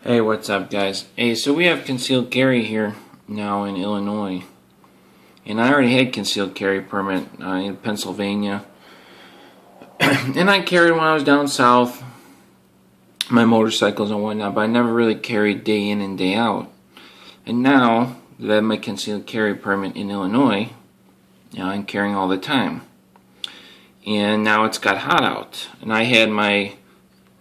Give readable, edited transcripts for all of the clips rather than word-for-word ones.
Hey, what's up, guys? Hey, so we have concealed carry here now in Illinois, and I already had concealed carry permit in Pennsylvania, and I carried when I was down south, my motorcycles and whatnot, but I never really carried day in and day out. And now that I have my concealed carry permit in Illinois, I'm carrying all the time. And now it's got hot out, and I had my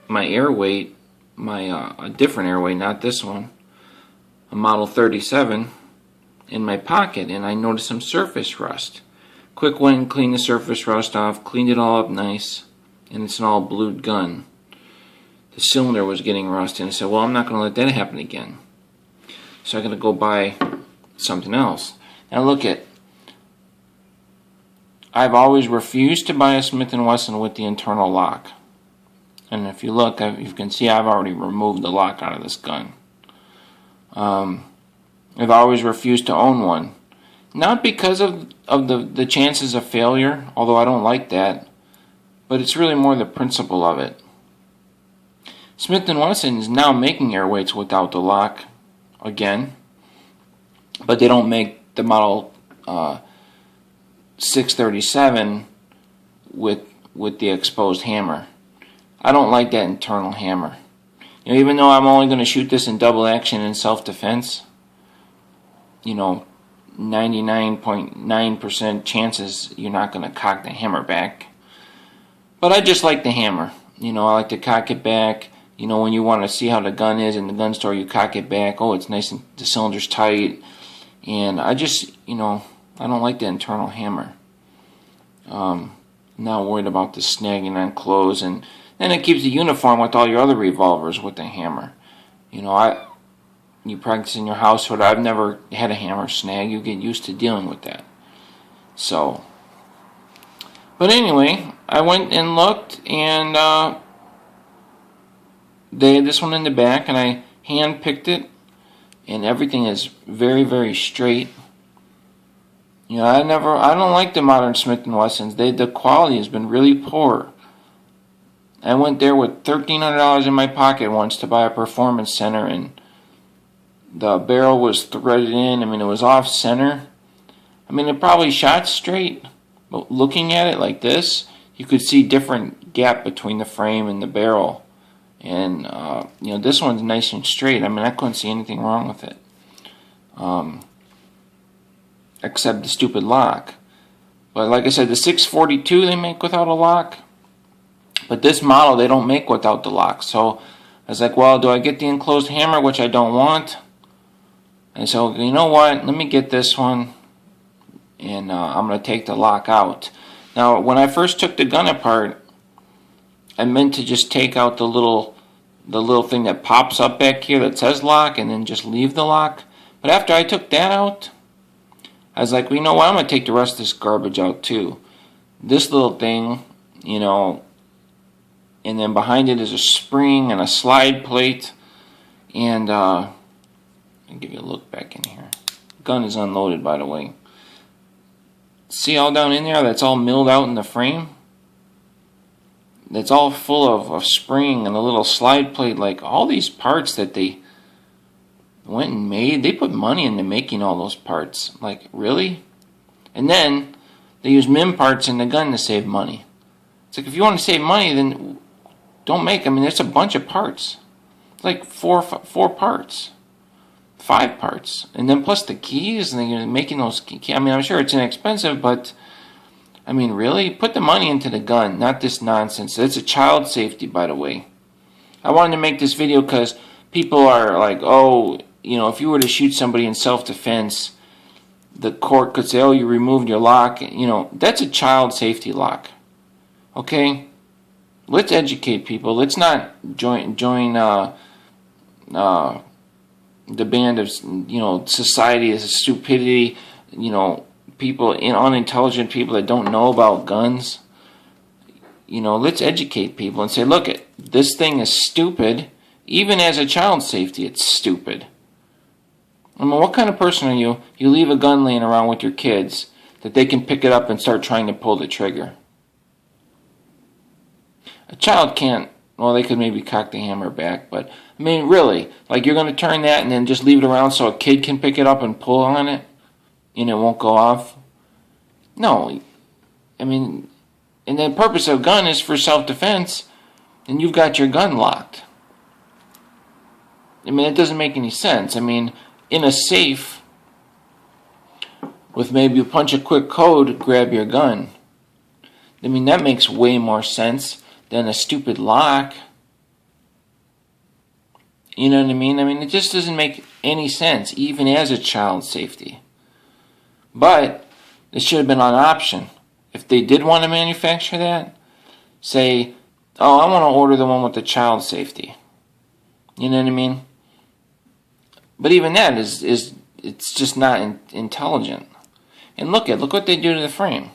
Airweight, a different Airweight, not this one, a Model 37, in my pocket, and I noticed some surface rust. Quick went and cleaned the surface rust off, cleaned it all up nice, and it's an all blued gun. The cylinder was getting rusty, and I said, well, I'm not going to let that happen again. So I'm going to go buy something else. Now look at, I've always refused to buy a Smith & Wesson with the internal lock. And if you look, you can see I've already removed the lock out of this gun. I've always refused to own one. Not because of the chances of failure, although I don't like that, but it's really more the principle of it. Smith & Wesson is now making Airweights without the lock again, but they don't make the Model 637 with the exposed hammer. I don't like that internal hammer. Even though I'm only going to shoot this in double action in self-defense, 99.9% chances you're not going to cock the hammer back. But I just like the hammer. I like to cock it back. When you want to see how the gun is in the gun store, you cock it back. Oh, it's nice and the cylinder's tight. And I just, I don't like the internal hammer. I'm not worried about the snagging on clothes, and then it keeps the uniform with all your other revolvers with the hammer. You practice in your household. I've never had a hammer snag. You get used to dealing with that. So, but anyway, I went and looked, and they had this one in the back, and I hand picked it, and everything is very, very straight. I don't like the modern Smith & Wessons. The quality has been really poor. I went there with $1,300 in my pocket once to buy a performance center, and the barrel was threaded in. It was off center. It probably shot straight, but looking at it like this, you could see different gap between the frame and the barrel. And, this one's nice and straight. I couldn't see anything wrong with it. Except the stupid lock. But like I said, the 642 they make without a lock. But this model they don't make without the lock. So I was like, well, do I get the enclosed hammer, which I don't want? And so, you know what? Let me get this one, and I'm going to take the lock out. Now, when I first took the gun apart, I meant to just take out the little thing that pops up back here that says lock, and then just leave the lock. But after I took that out, I was like, well, you know what? I'm going to take the rest of this garbage out too. This little thing, and then behind it is a spring and a slide plate. And I'll give you a look back in here. Gun is unloaded, by the way. See all down in there? That's all milled out in the frame. That's all full of spring and a little slide plate. Like all these parts that they went and made, they put money into making all those parts. Like, really? And then they use MIM parts in the gun to save money. It's like, if you want to save money, then don't make. There's a bunch of parts. It's like four parts, 5 parts, and then plus the keys, and you're making those keys. I'm sure it's inexpensive, but really, put the money into the gun, not this nonsense. It's a child safety, by the way. I wanted to make this video because people are like, oh, if you were to shoot somebody in self-defense, the court could say, oh, you removed your lock. That's a child safety lock. Okay? Let's educate people. Let's not join the band of society as stupidity. People, unintelligent people that don't know about guns. Let's educate people and say, look, this thing is stupid. Even as a child safety, it's stupid. What kind of person are you? You leave a gun laying around with your kids that they can pick it up and start trying to pull the trigger. A child can't well, they could maybe cock the hammer back, but I mean, really, like you're going to turn that and then just leave it around so a kid can pick it up and pull on it and it won't go off? No. I mean, and the purpose of a gun is for self-defense, and you've got your gun locked. I mean, it doesn't make any sense. I mean, in a safe, with maybe you punch a quick code, grab your gun. I mean, that makes way more sense than a stupid lock. You know what I mean? I mean, it just doesn't make any sense, even as a child safety. But it should have been an option. If they did want to manufacture that, say, oh, I want to order the one with the child safety. You know what I mean? But even that is it's just not intelligent. And look what they do to the frame.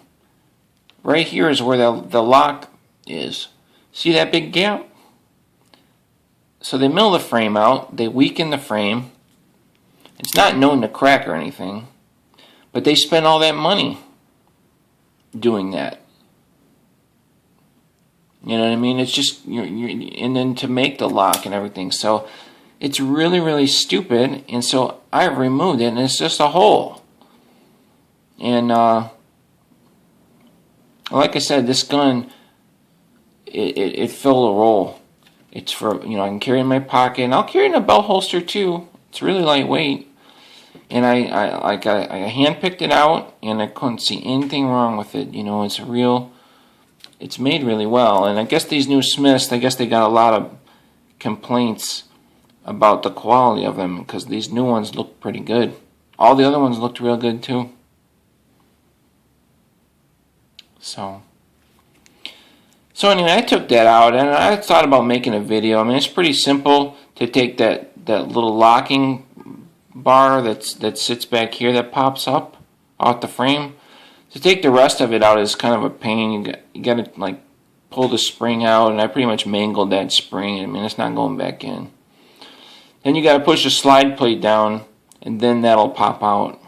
Right here is where the lock is. See that big gap? So they mill the frame out, they weaken the frame. It's not known to crack or anything, but they spend all that money doing that. You know what I mean? It's just, and then to make the lock and everything. So it's really, really stupid. And so I removed it, and it's just a hole. And like I said, this gun, it filled a role. It's for, I can carry it in my pocket, and I'll carry it in a belt holster too. It's really lightweight. And I hand-picked it out, and I couldn't see anything wrong with it. It's made really well. And I guess these new Smiths, I guess they got a lot of complaints about the quality of them, because these new ones look pretty good. All the other ones looked real good too. So anyway, I took that out, and I thought about making a video. I mean, it's pretty simple to take that little locking bar that sits back here that pops up off the frame. To take the rest of it out is kind of a pain. You got to like pull the spring out, and I pretty much mangled that spring. I mean, it's not going back in. Then you got to push the slide plate down, and then that'll pop out.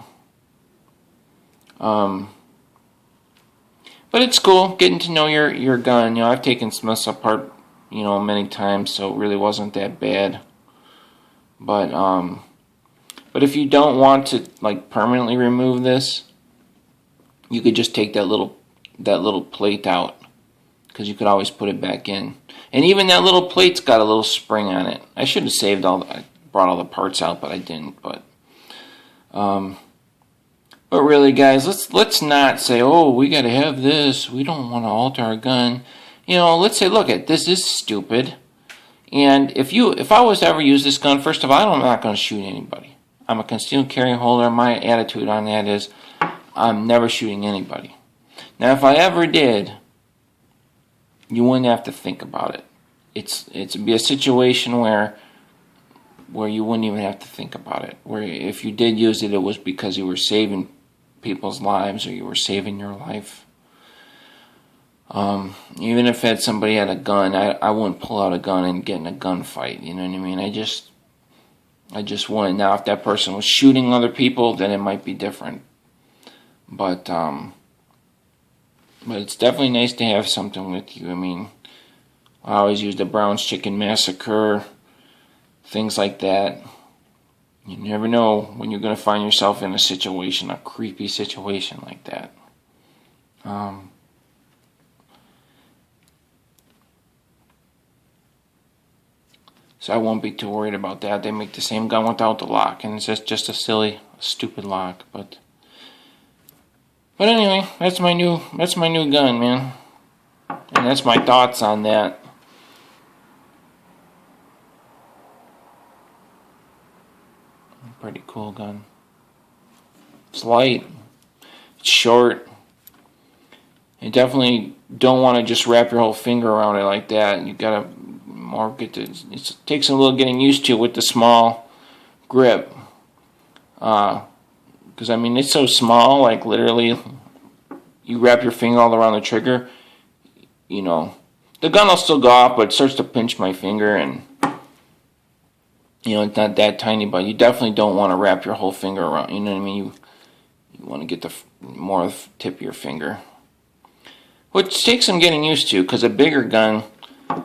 But it's cool getting to know your gun. I've taken Smiths apart, many times, so it really wasn't that bad. But if you don't want to like permanently remove this, you could just take that little plate out, because you could always put it back in. And even that little plate's got a little spring on it. I should have saved I brought all the parts out, but I didn't. But really, guys, let's not say, oh, we got to have this. We don't want to alter our gun. Let's say, look, this is stupid. And if I was to ever use this gun, first of all, I'm not going to shoot anybody. I'm a concealed carry holder. My attitude on that is I'm never shooting anybody. Now, if I ever did, you wouldn't have to think about it. It'd be a situation where you wouldn't even have to think about it. Where if you did use it, it was because you were saving people's lives, or you were saving your life. Even if somebody had a gun, I wouldn't pull out a gun and get in a gunfight. You know what I mean? I just wouldn't. Now, if that person was shooting other people, then it might be different. But it's definitely nice to have something with you. I mean, I always use the Brown's Chicken Massacre, things like that. You never know when you're going to find yourself in a creepy situation like that. So I won't be too worried about that. They make the same gun without the lock, and it's just a silly, stupid lock. But anyway, that's my new gun, man, and that's my thoughts on that. Pretty cool gun. It's light. It's short. You definitely don't want to just wrap your whole finger around it like that. You gotta more it takes a little getting used to with the small grip. Because I mean, it's so small, like literally, you wrap your finger all around the trigger. The gun will still go off, but it starts to pinch my finger, and it's not that tiny, but you definitely don't want to wrap your whole finger around. You know what I mean? You want to get the more of the tip of your finger, which takes some getting used to. Because a bigger gun,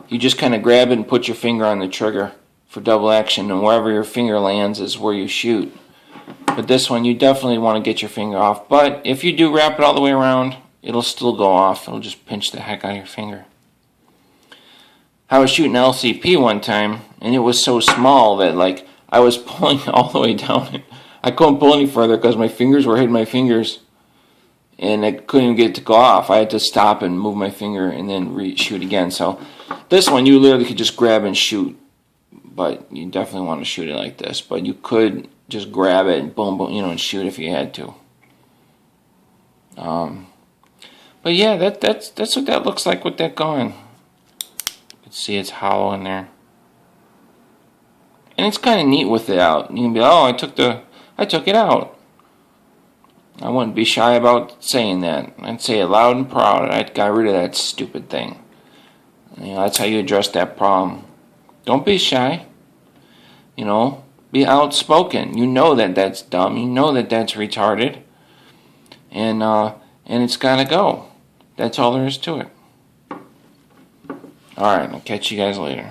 you just kind of grab it and put your finger on the trigger for double action, and wherever your finger lands is where you shoot. But this one, you definitely want to get your finger off. But if you do wrap it all the way around, it'll still go off. It'll just pinch the heck out of your finger. I was shooting LCP one time, and it was so small that like I was pulling all the way down. I couldn't pull any further because my fingers were hitting my fingers, and I couldn't even get it to go off. I had to stop and move my finger and then shoot again. So this one, you literally could just grab and shoot, but you definitely want to shoot it like this. But you could just grab it and boom, boom, and shoot if you had to. But yeah, that's what that looks like with that gun. You can see it's hollow in there, and it's kind of neat with it out. You can be, oh, I took it out. I wouldn't be shy about saying that. I'd say it loud and proud. I got rid of that stupid thing. That's how you address that problem. Don't be shy. Be outspoken. You know that that's dumb. You know that that's retarded. And it's gotta go. That's all there is to it. Alright, I'll catch you guys later.